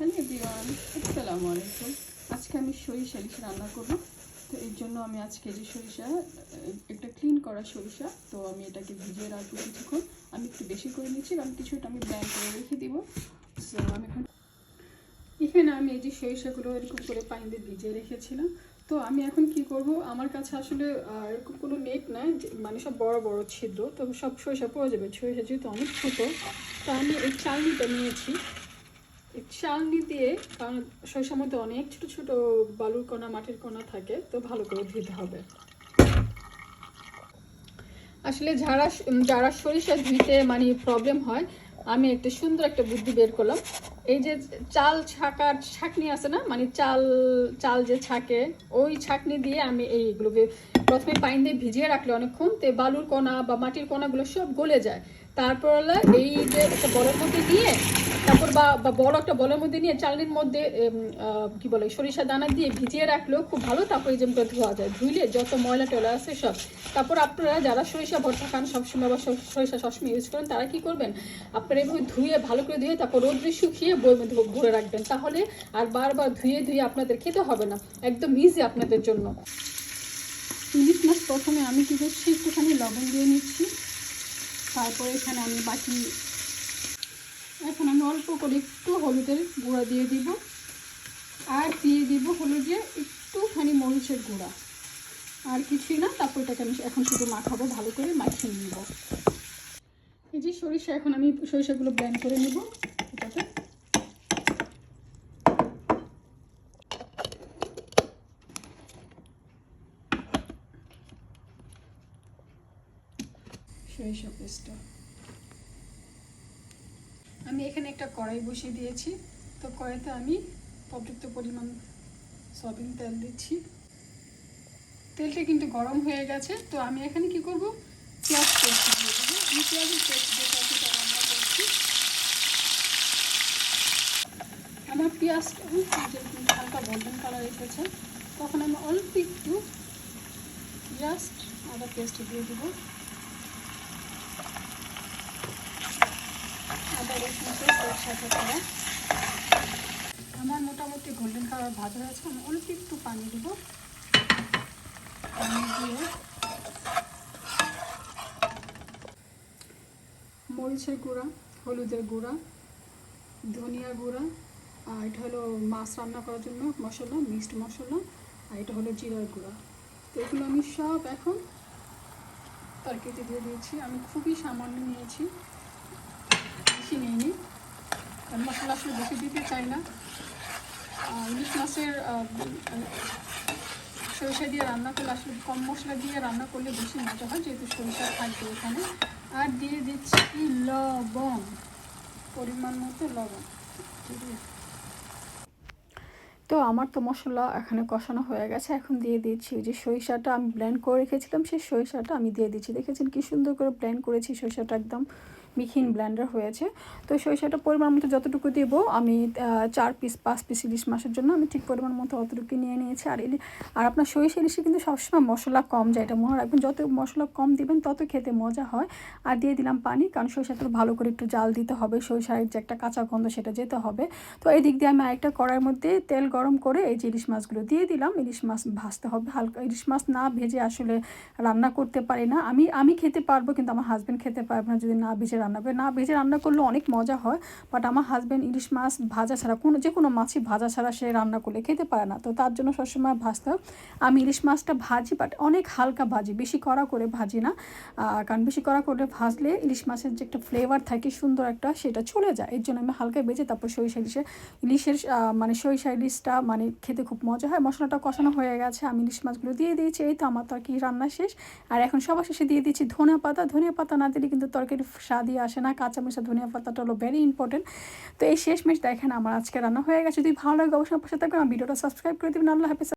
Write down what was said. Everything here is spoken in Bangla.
হ্যালো এভরিওয়ান, আসসালামু আলাইকুম। আজকে আমি সরিষা ইলিশ রান্না করব। তো এর জন্য আমি আজকে যে সরিষা, একটা ক্লিন করা সরিষা, তো আমি এটাকে ভিজিয়ে রাখবো কিছুক্ষণ। আমি একটু বেশি করে নিচ্ছি কারণ কিছুটা আমি ব্ল্যান্ড করে রেখে দিব। সো আমি এখানে আমি এই যে সরিষাগুলো এরকম করে পানিতে ভিজিয়ে রেখেছিলাম। তো আমি এখন কি করব, আমার কাছে আসলে এরকম কোনো নেট নাই, মানে সব বড় বড় ছিদ্র, তো সব সরিষা পড়ে যাবে। সরিষা যেহেতু অনেক ছোটো, তো আমি এই চালনিটা নিয়েছি। চালনি দিয়ে, কারণ সরিষার মধ্যে অনেক ছোট ছোট বালুর কণা মাটির কণা থাকে, তো ভালো করে ধুতে হবে। আসলে যারা যারা সরিষা ধুইতে মানে প্রবলেম হয়, আমি একটা সুন্দর একটা বুদ্ধি বের করলাম। এই যে চাল ছাকার ছাকনি আছে না, মানে চাল চাল যে ছাকে, ওই ছাকনি দিয়ে আমি এইগুলোকে প্রথমে পানি দিয়ে ভিজিয়ে রাখলে অনেকক্ষণ, তো বালুর কণা বা মাটির কণাগুলো সব গলে যায়। তারপর হলো এই যে একটা বলের মধ্যে নিয়ে, তারপর বা বড় একটা বলের মধ্যে নিয়ে চালনির মধ্যে কি বলে সরিষা দানা দিয়ে ভিজিয়ে রাখলেও খুব ভালো। তারপর এই যে ধোয়া যায়, ধুইলে যত ময়লা টয়লা আছে সব। তারপর আপনারা যারা সরিষা ভর্তা খান সবসময় বা সরিষা সবসময় ইউজ করেন, তারা কি করবেন, আপনারা এভাবে ধুয়ে ভালো করে ধুয়ে তারপর রোদ্রে শুকিয়ে বইয়ের মধ্যে ভরে রাখবেন। তাহলে আর বারবার ধুয়ে ধুয়ে আপনাদের খেতে হবে না, একদম ইজি আপনাদের জন্য। ইলিশ মাছ প্রথমে আমি কি করছি, একটুখানি লবণ দিয়ে নিচ্ছি। তারপরে এখানে আমি বাকি, এখন আমি অল্প করে একটু হলুদের গুঁড়া দিয়ে দিব, আর দিয়ে দিব হলো যে একটুখানি মরিচের গুঁড়া, আর কিছুই না। তারপর এটাকে আমি এখন শুধু মাখাবো, ভালো করে মাখিয়ে নিব। এই যে সরিষা, এখন আমি সরিষাগুলো ব্লেন্ড করে নিব এটাতে। সরিষা পেস্টটা আমি এখানে একটা কড়াই বসিয়ে দিয়েছি। তো কড়াইতে আমি পর্যাপ্ত পরিমাণ সয়াবিন তেল দিচ্ছি। তেলটা কিন্তু গরম হয়ে গেছে। তো আমি এখানে কি করব, পেঁয়াজ পেস্ট দিয়ে দেবো। আমি পেঁয়াজের পেস্ট দিয়ে সেটা রান্না করছি। আমার পেঁয়াজটা হালকা গোল্ডেন কালার এসেছে, তখন আমি অল্প একটু জাস্ট আদা পেস্ট দিয়ে দেবো। আদা রসুন পেস্ট সাথে করা আমার মোটামুটি গোল্ডেন কালার ভাজা হয়েছে। আমি অল্প একটু পানি দেবো। পানি দিয়ে মরিচের গুঁড়া, হলুদের গুঁড়া, ধনিয়া গুঁড়া, আর এটা হলো মাছ রান্না করার জন্য মশলা, মিক্সড মশলা, আর এটা হলো জিরার গুঁড়া। তো এগুলো আমি সব এখন তরকারিতে দিয়ে দিয়েছি। আমি খুবই সামান্য নিয়েছি, বেশি নিইনি, কারণ মশলা আসলে বেশি দিতে চাই না। ইলিশ মাছের সরিষা দিয়ে রান্না করলে আসলে কম মশলা দিয়ে রান্না করলে বেশি মজা হয়, যেহেতু সরিষা থাকবে এখানে। আর দিয়ে দিচ্ছি লবণ, পরিমাণ মতো লবণ। তো আমার তো মশলা এখানে কষানো হয়ে গেছে। এখন দিয়ে দিচ্ছি ওই যে সরিষাটা আমি ব্লেন্ড করে রেখেছিলাম, সেই সরিষাটা আমি দিয়ে দিচ্ছি। দেখেছেন কি সুন্দর করে ব্লেন্ড করেছি, সরিষাটা একদম মিহিন ব্লেন্ডার হয়েছে। তো সরিষাটা পরিমাণ মতো যতটুকু দেবো, আমি 4-5 পিস ইলিশ মাছের জন্য আমি ঠিক পরিমাণ মতো অতটুকু নিয়ে নিয়েছি। আর আপনার সরিষা ইলিশে কিন্তু সবসময় মশলা কম যায়, এটা মনে রাখবেন। যত মশলা কম দিবেন তত খেতে মজা হয়। আর দিয়ে দিলাম পানি, কারণ সরিষাটা ভালো করে একটু জাল দিতে হবে, সরিষার যে একটা কাঁচা গন্ধ সেটা যেতে হবে। তো এই দিক দিয়ে আমি আরেকটা কড়াইয়ের মধ্যে তেল গরম করে এই যে ইলিশ মাছগুলো দিয়ে দিলাম। ইলিশ মাছ ভাজতে হবে হালকা। ইলিশ মাছ না ভেজে আসলে রান্না করতে পারি না। আমি খেতে পারবো, কিন্তু আমার হাজব্যান্ড খেতে পারবে না যদি না ভেজে রান্না করে। না ভেজে রান্না করলে অনেক মজা হয়, বাট আমার হাজব্যান্ড ইলিশ মাছ ভাজা ছাড়া, যে কোনো মাছই ভাজা ছাড়া সে রান্না করলে খেতে পারে না। তো তার জন্য সবসময় ভাজতে হয়। আমি ইলিশ মাছটা ভাজি, বাট অনেক হালকা ভাজি, বেশি কড়া করে ভাজি না। কারণ বেশি কড়া করে ভাজলে ইলিশ মাছের যে একটা ফ্লেভার থাকে সুন্দর একটা, সেটা চলে যায়। এর জন্য আমি হালকা ভেজে তারপর ইলিশের মানে সরিষা ইলিশটা মানে খেতে খুব মজা হয়। মশলাটা কষানো হয়ে গেছে, আমি ইলিশ মাছগুলো দিয়ে দিয়েছি। এই তো আমার তরকারি রান্না শেষ। আর এখন সবার শেষে দিয়ে দিচ্ছি ধনিয়া পাতা। ধনিয়া পাতা না দিলে কিন্তু তরকারি স্বাদই আসে না। কাঁচামরিচ আর ধনিয়া পাতাটা হলো ভেরি ইম্পর্টেন্ট। তো এই শেষমেশ দেখেন আমার আজকে রান্না হয়ে গেছে। যদি ভালো লাগে অবশ্যই পাশে থাকবেন, আমার ভিডিওটা সাবস্ক্রাইব করে দেবেন। আল্লাহ হাফেজ।